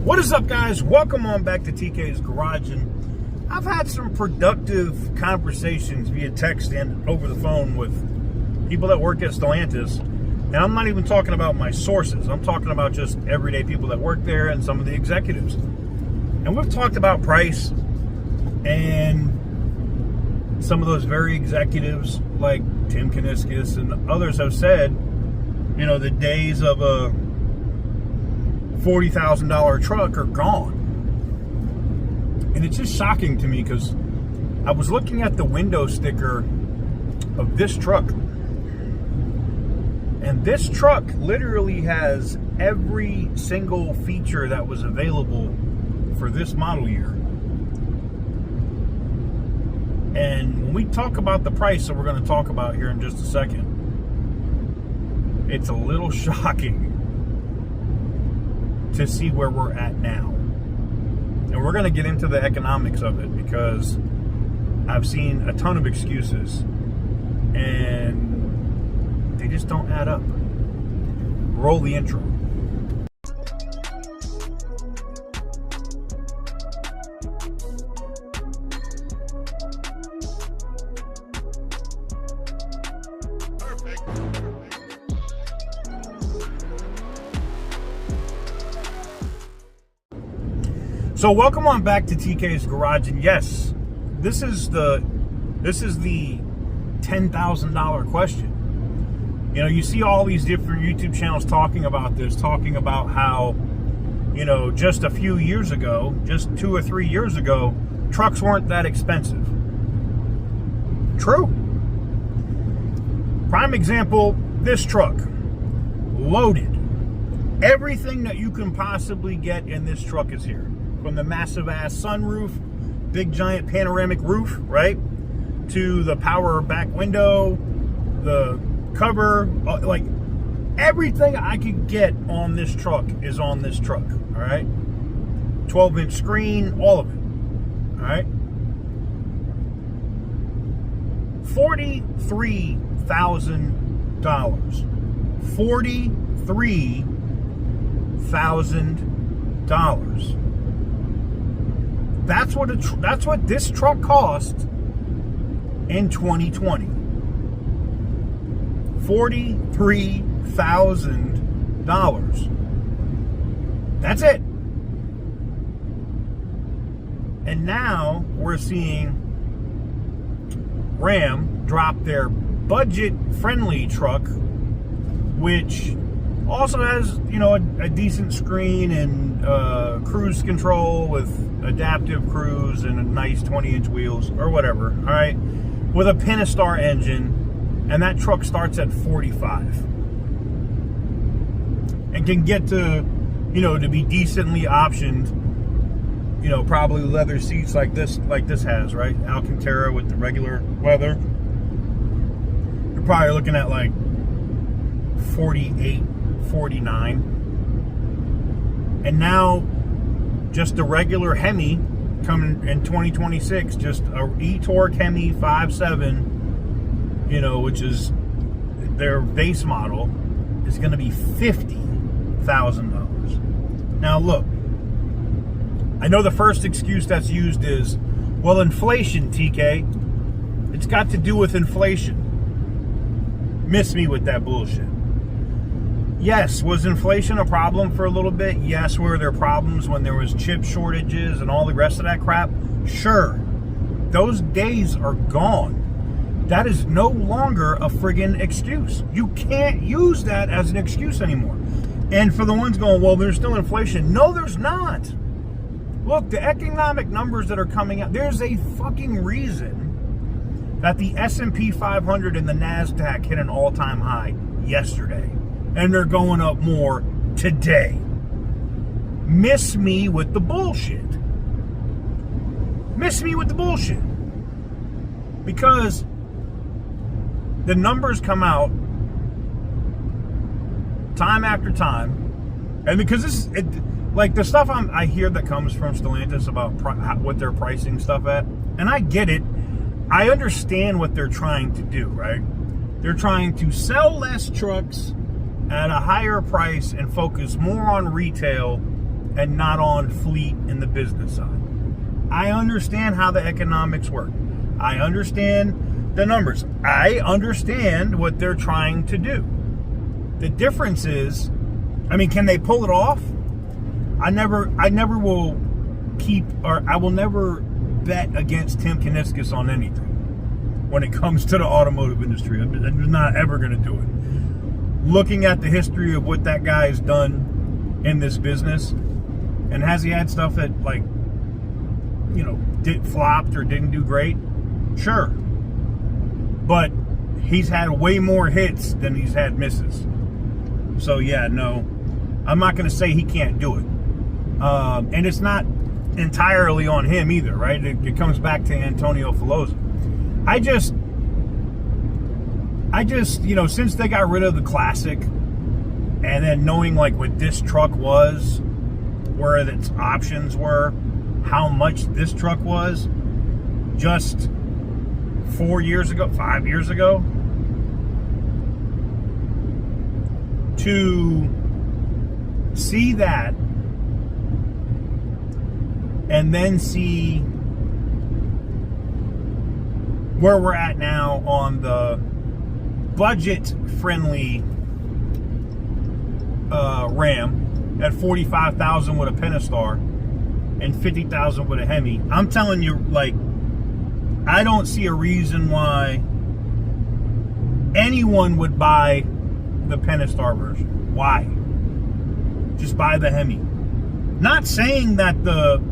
What is up, guys? Welcome on back to TK's Garage. And I've had some productive conversations via text and over the phone with people that work at Stellantis. And I'm not even talking about my sources. I'm talking about just everyday people that work there and some of the executives. And we've talked about price, and some of those very executives like Tim Kaniskis and others have said, you know, the days of a $40,000 truck are gone. And it's just shocking to me because I was looking at the window sticker of this truck, and this truck literally has every single feature that was available for this model year. And when we talk about the price that we're going to talk about here in just a second, it's a little shocking to see where we're at now. And we're going to get into the economics of it because I've seen a ton of excuses and they just don't add up. Roll the intro. So welcome on back to TK's Garage, and yes, this is the $10,000 question. You know, you see all these different YouTube channels talking about this, talking about how, you know, just a few years ago, just 2 or 3 years ago, trucks weren't that expensive. True. Prime example, this truck, loaded. Everything that you can possibly get in this truck is here. From the massive ass sunroof, big giant panoramic roof, right? To the power back window, the cover, like everything I could get on this truck is on this truck, all right? 12-inch screen, all of it, all right? $43,000. $43,000. That's what this truck cost in 2020. $43,000. That's it. And now we're seeing Ram drop their budget-friendly truck, which also has, you know, a decent screen and cruise control with adaptive cruise and a nice 20-inch wheels or whatever, all right, with a Pentastar engine, and that truck starts at 45 and can get to, you know, to be decently optioned, you know, probably leather seats like this has, right? Alcantara with the regular leather. You're probably looking at like 48, 49. And now just the regular Hemi coming in 2026, just a e-torque Hemi 5.7, you know, which is their base model, is going to be $50,000. Now look, I know the first excuse that's used is, well, inflation, TK. It's got to do with inflation. Miss me with that bullshit. Yes, was inflation a problem for a little bit? Yes, were there problems when there was chip shortages and all the rest of that crap? Sure. Those days are gone. That is no longer a friggin' excuse. You can't use that as an excuse anymore. And for the ones going, well, there's still inflation. No, there's not. Look, the economic numbers that are coming out, there's a fucking reason that the S&P 500 and the NASDAQ hit an all-time high yesterday. And they're going up more today. Miss me with the bullshit. Miss me with the bullshit. Because the numbers come out time after time. And because like the stuff I hear that comes from Stellantis about what they're pricing stuff at, and I get it. I understand what they're trying to do, right? They're trying to sell less trucks at a higher price and focus more on retail and not on fleet and the business side. I understand how the economics work. I understand the numbers. I understand what they're trying to do. The difference is, I mean, can they pull it off? I never will I will never bet against Tim Kuniskis on anything when it comes to the automotive industry. I'm not ever going to do it. Looking at the history of what that guy has done in this business, and has he had stuff that, like, you know, flopped or didn't do great? Sure. But he's had way more hits than he's had misses. So yeah, no, I'm not going to say he can't do it. And it's not entirely on him either, right? It comes back to Antonio Filosa. I just, you know, since they got rid of the Classic, and then knowing like what this truck was, where its options were, how much this truck was, just 5 years ago, to see that and then see where we're at now on the budget-friendly Ram at $45,000 with a Pentastar and $50,000 with a Hemi. I'm telling you, like, I don't see a reason why anyone would buy the Pentastar version. Why? Just buy the Hemi. Not saying that the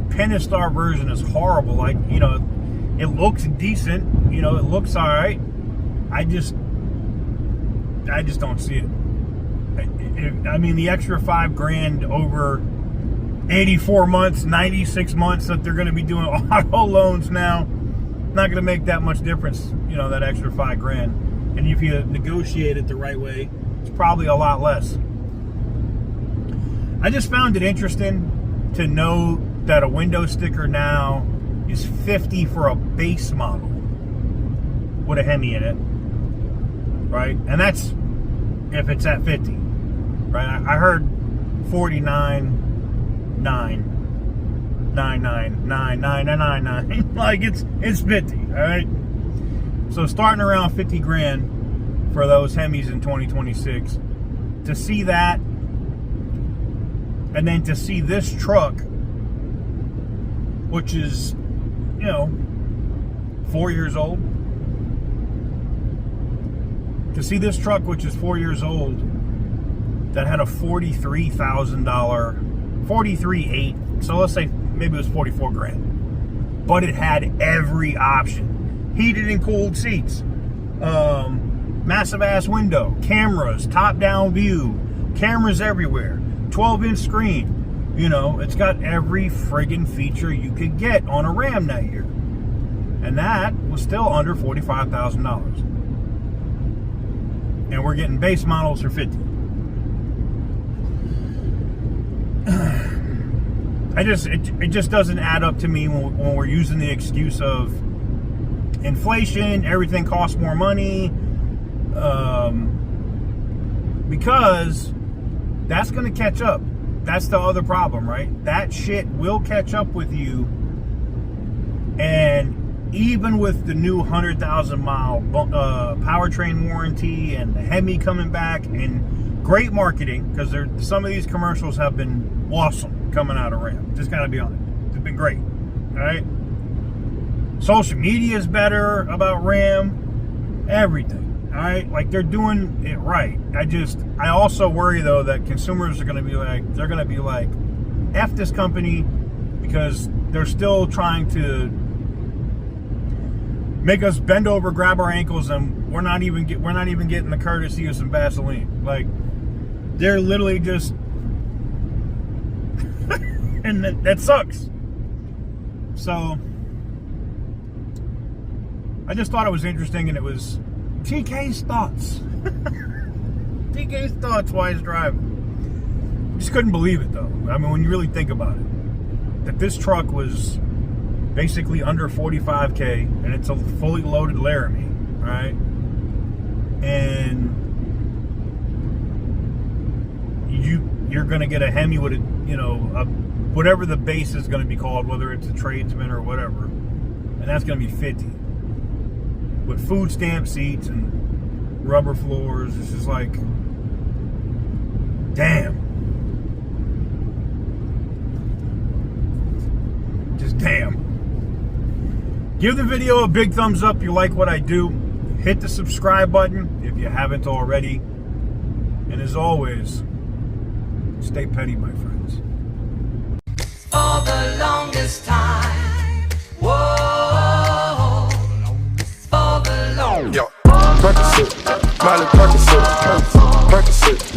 Pentastar version is horrible. Like, you know, it looks decent. You know, it looks all right. I just don't see it. I mean, the extra $5,000 over 84 months, 96 months that they're going to be doing auto loans now, not going to make that much difference. You know, that extra $5,000. And if you negotiate it the right way, it's probably a lot less. I just found it interesting to know that a window sticker now is $50 for a base model with a Hemi in it, right? And that's if it's at $50, right? I heard $49,999,999. Like it's $50, all right? So starting around $50,000 for those Hemis in 2026. To see that, and then to see this truck, which is, you know, 4 years old. To see this truck, which is 4 years old, that had a $43,000, $43,800, so let's say maybe it was $44,000, but it had every option: heated and cooled seats, massive ass window, cameras, top down view, cameras everywhere, 12-inch screen. You know, it's got every friggin' feature you could get on a Ram that year. And that was still under $45,000. And we're getting base models for $50,000. It just doesn't add up to me when we're using the excuse of inflation, everything costs more money, because that's going to catch up. That's the other problem, right? That shit will catch up with you. And even with the new 100,000 mile powertrain warranty and the Hemi coming back, and great marketing, because some of these commercials have been awesome coming out of Ram. Just gotta be honest. They've been great. All right? Social media is better about Ram. Everything. All right, like they're doing it right. I also worry though that consumers are going to be like, F this company, because they're still trying to make us bend over, grab our ankles, and we're not even getting the courtesy of some Vaseline. Like, they're literally just, and that sucks. So I just thought it was interesting, and it was TK's thoughts. TK's thoughts while he's driving. Just couldn't believe it though. I mean, when you really think about it, that this truck was basically under $45K, and it's a fully loaded Laramie, right? And you're going to get a Hemi with a, you know, whatever the base is going to be called, whether it's a tradesman or whatever, and that's going to be 50 with food stamp seats and rubber floors. It's just like, damn. Just damn. Give the video a big thumbs up if you like what I do. Hit the subscribe button if you haven't already. And as always, stay petty, my friends. For the longest time. Whoa. For the longest time. Yo, Percocet, Miley Percocet, Percocet.